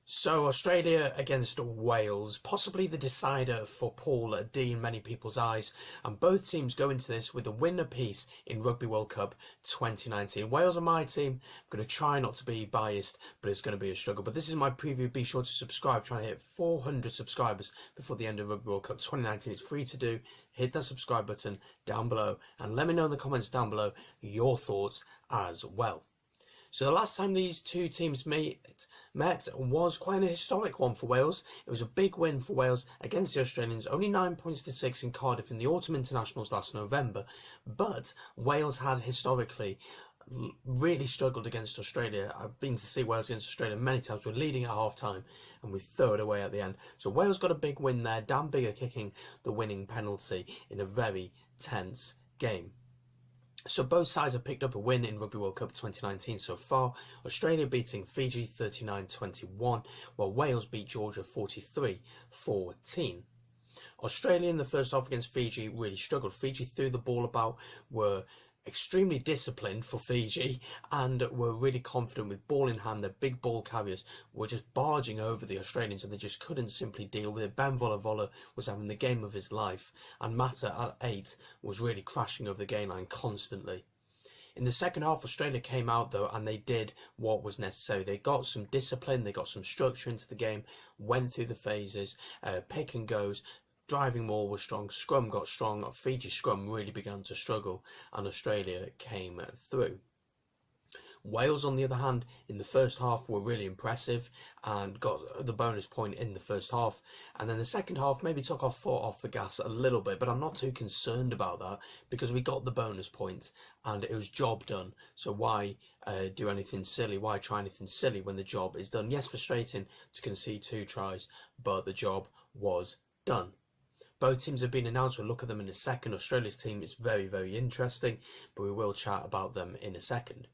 So Australia against Wales, possibly the decider for Pool D in many people's eyes, and both teams go into this with a win apiece in Rugby World Cup 2019. Wales are my team. I'm going to try not to be biased, but it's going to be a struggle. But this is my preview. Be sure to subscribe. Trying to hit 400 subscribers before the end of Rugby World Cup 2019. It's free to do. Hit that subscribe button down below and let me know in the comments down below your thoughts as well. So the last time these two teams met was quite a historic one for Wales. It was a big win for Wales against the Australians, only 9 points to 6 in Cardiff in the Autumn Internationals last November. But Wales had historically really struggled against Australia. I've been to see Wales against Australia many times. We're leading at half time and we throw it away at the end. So Wales got a big win there. Dan Biggar kicking the winning penalty in a very tense game. So both sides have picked up a win in Rugby World Cup 2019 so far. Australia beating Fiji 39-21, while Wales beat Georgia 43-14. Australia in the first half against Fiji really struggled. Fiji threw the ball about, were extremely disciplined for Fiji, and were really confident with ball in hand. Their big ball carriers were just barging over the Australians and they just couldn't simply deal with it. Ben Volavola was having the game of his life, and Mata at 8 was really crashing over the game line constantly. In the second half, Australia came out though and they did what was necessary. They got some discipline, they got some structure into the game, went through the phases, pick and goes. Driving more was strong, scrum got strong, Fiji scrum really began to struggle and Australia came through. Wales, on the other hand, in the first half were really impressive and got the bonus point in the first half, and then the second half maybe took our foot off the gas a little bit, but I'm not too concerned about that because we got the bonus point and it was job done. So why do anything silly? Why try anything silly when the job is done? Yes, frustrating to concede 2 tries, but the job was done. Both teams have been announced. We'll look at them in a second. Australia's team is very, very interesting, but we will chat about them in a second.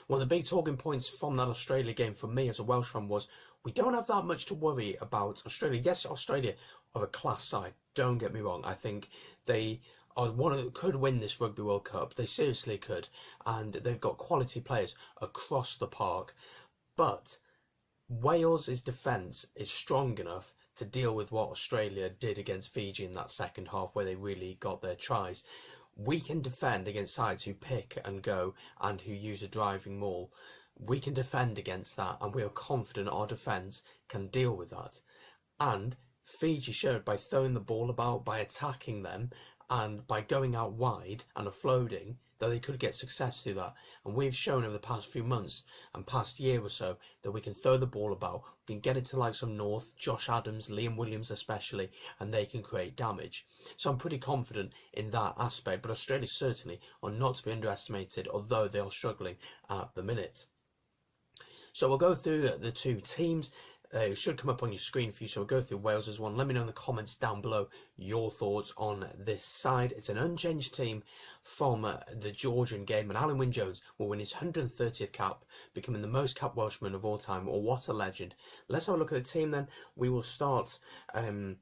One of the big talking points from that Australia game for me as a Welsh fan was we don't have that much to worry about Australia. Yes, Australia are a class side, don't get me wrong. I think they are one of could win this Rugby World Cup. They seriously could, and they've got quality players across the park. But Wales's defence is strong enough to deal with what Australia did against Fiji in that second half where they really got their tries. We can defend against sides who pick and go and who use a driving maul. We can defend against that and we are confident our defence can deal with that. And Fiji showed by throwing the ball about, by attacking them and by going out wide and offloading that they could get success through that. And we've shown over the past few months and past year or so that we can throw the ball about, we can get it to like some North, Josh Adams, Liam Williams especially, and they can create damage. So I'm pretty confident in that aspect, but Australia certainly are not to be underestimated, although they are struggling at the minute. So we'll go through the two teams. It should come up on your screen for you, so we'll go through Wales as one. Let me know in the comments down below your thoughts on this side. It's an unchanged team from the Georgian game, and Alan Wynne-Jones will win his 130th cap, becoming the most capped Welshman of all time. Or what a legend. Let's have a look at the team then. We will start with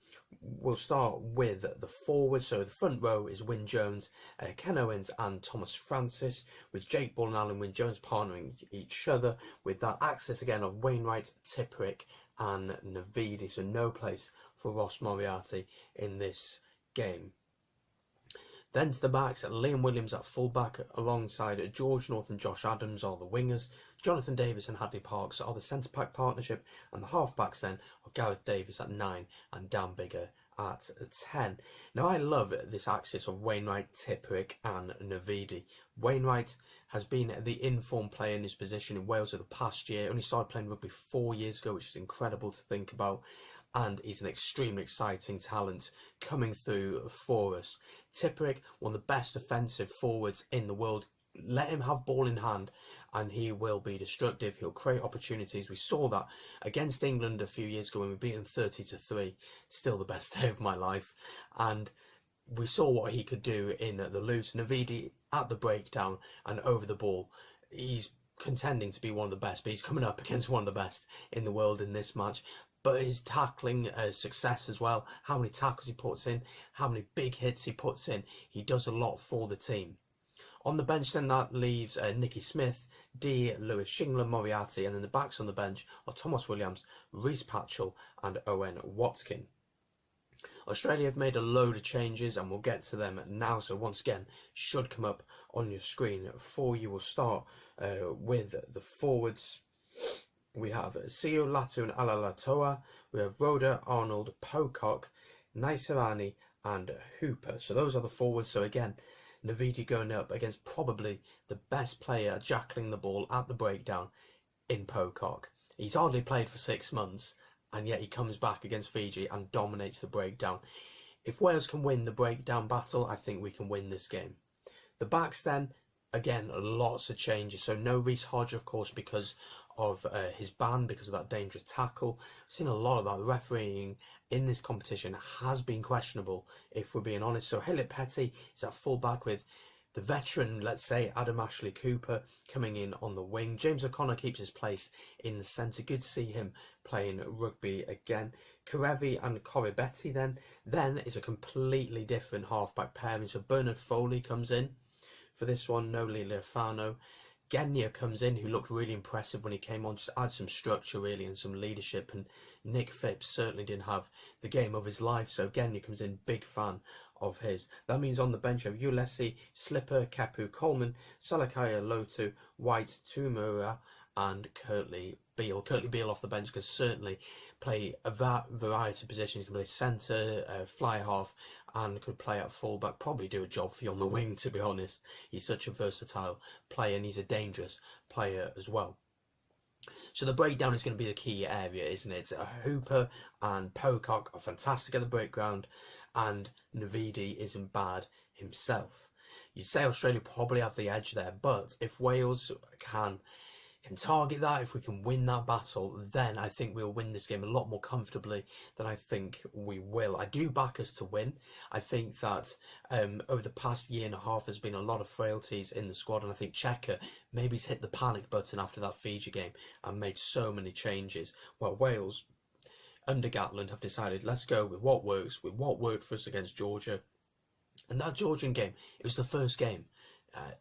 the forwards. So the front row is Wynne-Jones, Ken Owens and Thomas Francis, with Jake Ball and Alan Wynne-Jones partnering each other, with that axis again of Wainwright, Tipuric and Navidi. So no place for Ross Moriarty in this game. Then to the backs, Liam Williams at fullback alongside George North and Josh Adams are the wingers. Jonathan Davis and Hadley Parkes are the centre-back partnership, and the half-backs then are Gareth Davis at 9 and Dan Biggar at 10. Now I love this axis of Wainwright, Tipuric and Navidi. Wainwright has been the informed player in his position in Wales over the past year. Only started playing rugby 4 years ago, which is incredible to think about. And he's an extremely exciting talent coming through for us. Tipuric, one of the best offensive forwards in the world. Let him have ball in hand and he will be destructive. He'll create opportunities. We saw that against England a few years ago when we beat them 30-3. Still the best day of my life. And we saw what he could do in the loose. Navidi at the breakdown and over the ball. He's contending to be one of the best, but he's coming up against one of the best in the world in this match. But his tackling success as well, how many tackles he puts in, how many big hits he puts in, he does a lot for the team. On the bench then that leaves Nicky Smith, D, Lewis Shingler, Moriarty, and then the backs on the bench are Thomas Williams, Reece Patchell and Owen Watkin. Australia have made a load of changes and we'll get to them now, so once again should come up on your screen for you. We'll start with the forwards. We have Sio Latu and Alalatoa, we have Roda, Arnold, Pocock, Naisarani and Hooper. So those are the forwards. So again, Navidi going up against probably the best player jacking the ball at the breakdown in Pocock. He's hardly played for 6 months and yet he comes back against Fiji and dominates the breakdown. If Wales can win the breakdown battle, I think we can win this game. The backs then, again, lots of changes. So no Reece Hodge, of course, because of his ban, because of that dangerous tackle. We've seen a lot of that. Refereeing in this competition has been questionable, if we're being honest. So Hilip Petty is at full back with the veteran, let's say, Adam Ashley Cooper coming in on the wing. James O'Connor keeps his place in the centre. Good to see him playing rugby again. Karevi and Koribetti then is a completely different halfback pairing. So Bernard Foley comes in for this one, Noli Leofano. Genya comes in, who looked really impressive when he came on, just add some structure really and some leadership. And Nick Phipps certainly didn't have the game of his life, so Genya comes in, big fan of his. That means on the bench of Ulesi, Slipper, Kepu, Coleman, Salakaya, Lotu, White, Tumura and Curtly Beale. Curtly Beale off the bench can certainly play a variety of positions. He can play centre, fly half and could play at fullback, probably do a job for you on the wing, to be honest. He's such a versatile player and he's a dangerous player as well. So the breakdown is going to be the key area, isn't it? Hooper and Pocock are fantastic at the breakground and Navidi isn't bad himself. You'd say Australia probably have the edge there, but if Wales can target that, if we can win that battle, then I think we'll win this game a lot more comfortably than I think we will. I do back us to win. I think that over the past year and a half there's been a lot of frailties in the squad, and I think Cheika maybe's hit the panic button after that Fiji game and made so many changes. Well, Wales under Gatland have decided, let's go with what works, with what worked for us against Georgia. And that Georgian game, it was the first game.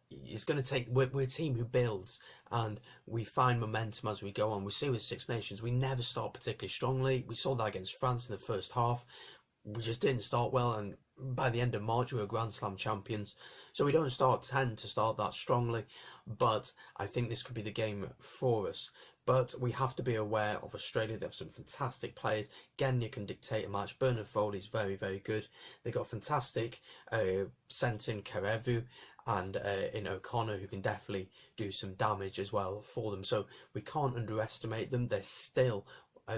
It's going to take, we're a team who builds and we find momentum as we go on. We see with Six Nations, we never start particularly strongly. We saw that against France in the first half. We just didn't start well, and by the end of March we were Grand Slam champions. So we don't tend to start that strongly, but I think this could be the game for us. But we have to be aware of Australia. They have some fantastic players. Genya can dictate a match. Bernard Foley is very, very good. They've got fantastic centre in Karevu and in O'Connor, who can definitely do some damage as well for them. So we can't underestimate them. They're still,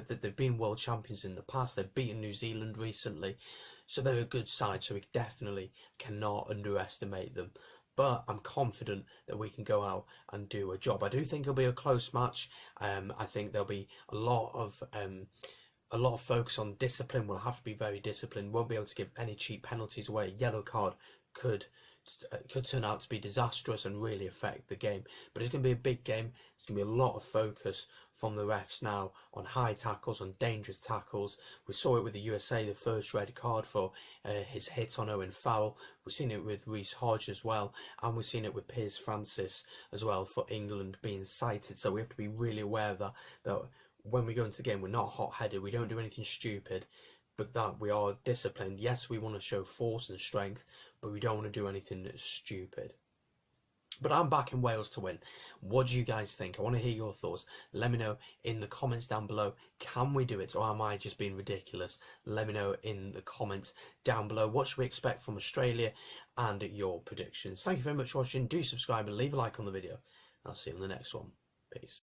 they've been world champions in the past. They've beaten New Zealand recently. So they're a good side. So we definitely cannot underestimate them. But I'm confident that we can go out and do a job. I do think it'll be a close match. I think there'll be a lot of focus on discipline. We'll have to be very disciplined. Won't be able to give any cheap penalties away. A yellow card could turn out to be disastrous and really affect the game. But it's going to be a big game. There's going to be a lot of focus from the refs now on high tackles, on dangerous tackles. We saw it with the USA, the first red card for his hit on Owen Farrell. We've seen it with Reece Hodge as well, and we've seen it with Piers Francis as well for England being cited. So we have to be really aware of that when we go into the game, we're not hot-headed, we don't do anything stupid, but that we are disciplined. Yes, we want to show force and strength, but we don't want to do anything that's stupid. But I'm backing Wales to win. What do you guys think? I want to hear your thoughts. Let me know in the comments down below. Can we do it, or am I just being ridiculous? Let me know in the comments down below. What should we expect from Australia and your predictions? Thank you very much for watching. Do subscribe and leave a like on the video. I'll see you on the next one. Peace.